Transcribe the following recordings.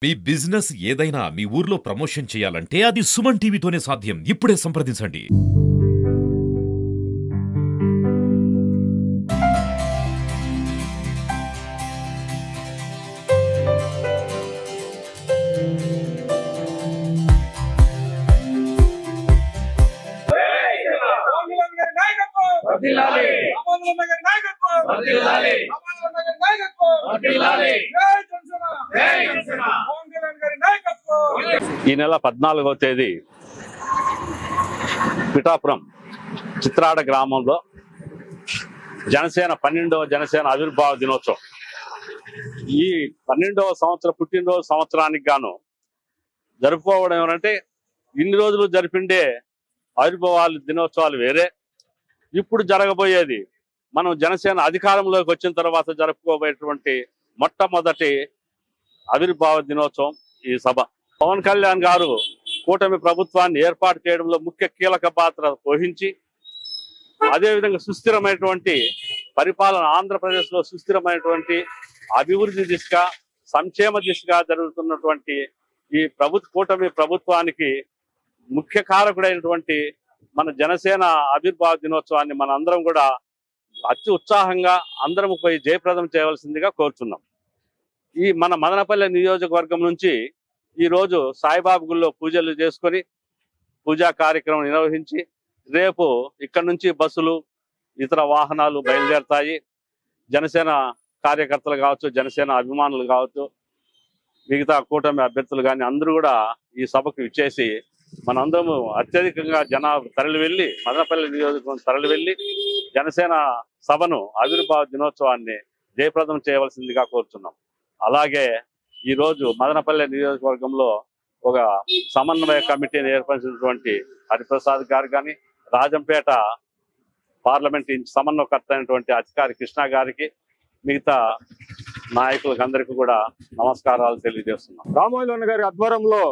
మీ business ఏదైనా మీ ఊర్లో promotion చేయాలంటే అది సుమన్ టీవీతోనే సాధ్యం. ఇప్పుడే సంప్రదించండి. ఈ నెల 14వ తేదీ పిఠాపురం చిత్రాడ గ్రామంలో జనసేన 12వ జనసేన ఆవిర్భావ దినోత్సవం. ఈ 12వ సంవత్సరం పుట్టినరోజు సంవత్సరానికి గాను జరుపుకోవడం ఏమంటే ఇన్ని రోజులు జరిపిండే ఆవిర్భావాలు దినోత్సవాలు వేరే. ఇప్పుడు జరగబోయేది మనం జనసేన అధికారంలోకి వచ్చిన తర్వాత జరుపుకోబోయేటువంటి మొట్టమొదటి ఆవిర్భావ దినోత్సవం ఈ సభ. పవన్ కళ్యాణ్ గారు కూటమి ప్రభుత్వాన్ని ఏర్పాటు చేయడంలో ముఖ్య కీలక పాత్ర వహించి అదేవిధంగా సుస్థిరమైనటువంటి పరిపాలన ఆంధ్రప్రదేశ్లో సుస్థిరమైనటువంటి అభివృద్ధి దిశగా సంక్షేమ దిశగా జరుగుతున్నటువంటి ఈ కూటమి ప్రభుత్వానికి ముఖ్య కారకుడైనటువంటి మన జనసేన ఆవిర్భావ దినోత్సవాన్ని మన అందరం కూడా అతి ఉత్సాహంగా అందరం పోయి జయప్రదం చేయవలసిందిగా కోరుచున్నాం. ఈ మన మదనపల్లె నియోజకవర్గం నుంచి ఈ రోజు సాయిబాబా గుళ్ళో పూజలు చేసుకొని పూజా కార్యక్రమం నిర్వహించి రేపు ఇక్కడి నుంచి బస్సులు ఇతర వాహనాలు బయలుదేరుతాయి. జనసేన కార్యకర్తలు కావచ్చు, జనసేన అభిమానులు కావచ్చు, మిగతా కూటమి అభ్యర్థులు కానీ అందరూ కూడా ఈ సభకు ఇచ్చేసి మనందరము అత్యధికంగా జనాలు తరలి వెళ్ళి మదనపల్లి నియోజకవర్గం తరలి వెళ్ళి జనసేన సభను ఆవిర్భావ దినోత్సవాన్ని జయప్రదం చేయవలసిందిగా కోరుతున్నాం. అలాగే ఈ రోజు మదనపల్లి నియోజకవర్గంలో ఒక సమన్వయ కమిటీని ఏర్పరిచినటువంటి హరిప్రసాద్ గారు కానీ, రాజంపేట పార్లమెంట్ సమన్వయకర్త అయినటువంటి అధికారి కృష్ణ గారికి, మిగతా నాయకులకు అందరికీ కూడా నమస్కారాలు తెలియజేస్తున్నాం. రామోజన్ గారి ఆధ్వర్యంలో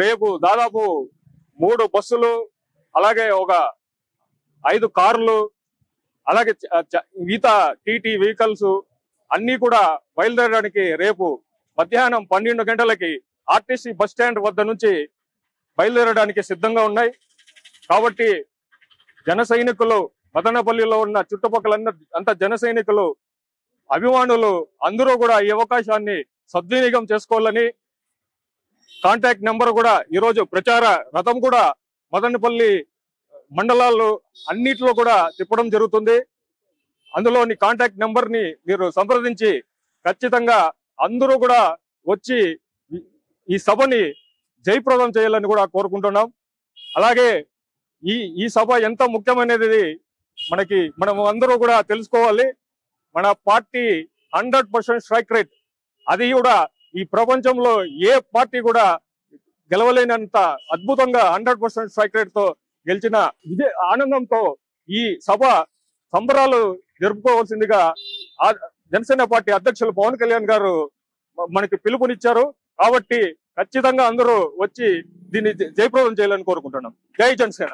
రేపు దాదాపు 3 బస్సులు, అలాగే ఒక 5 కార్లు, అలాగే మిగతా టీటీ వెహికల్స్ అన్ని కూడా బయలుదేరడానికి రేపు మధ్యాహ్నం 12 గంటలకి ఆర్టీసీ బస్ స్టాండ్ వద్ద నుంచి బయలుదేరడానికి సిద్ధంగా ఉన్నాయి. కాబట్టి జన సైనికులు, మదనపల్లిలో ఉన్న చుట్టుపక్కల అంత జన సైనికులు, అభిమానులు అందరూ కూడా ఈ అవకాశాన్ని సద్వినియోగం చేసుకోవాలని, కాంటాక్ట్ నెంబర్ కూడా ఈరోజు ప్రచార రథం కూడా మదనపల్లి మండలాల్లో అన్నిట్లో కూడా తిప్పడం జరుగుతుంది. అందులోని కాంటాక్ట్ నెంబర్ ని మీరు సంప్రదించి ఖచ్చితంగా అందరూ కూడా వచ్చి ఈ సభని జయప్రదం చేయాలని కూడా కోరుకుంటున్నాం. అలాగే ఈ సభ ఎంత ముఖ్యమైనది మనం అందరూ కూడా తెలుసుకోవాలి. మన పార్టీ 100% స్ట్రైక్ రేట్, అది కూడా ఈ ప్రపంచంలో ఏ పార్టీ కూడా గెలవలేనంత అద్భుతంగా 100% స్ట్రైక్ రేట్ తో గెలిచిన ఇదే ఆనందంతో ఈ సభ సంబరాలు జరుపుకోవాల్సిందిగా జనసేన పార్టీ అధ్యక్షులు పవన్ కళ్యాణ్ గారు మనకి పిలుపునిచ్చారు. కాబట్టి ఖచ్చితంగా అందరూ వచ్చి దీన్ని జయప్రదం చేయాలని కోరుకుంటున్నాం. జై జనసేన.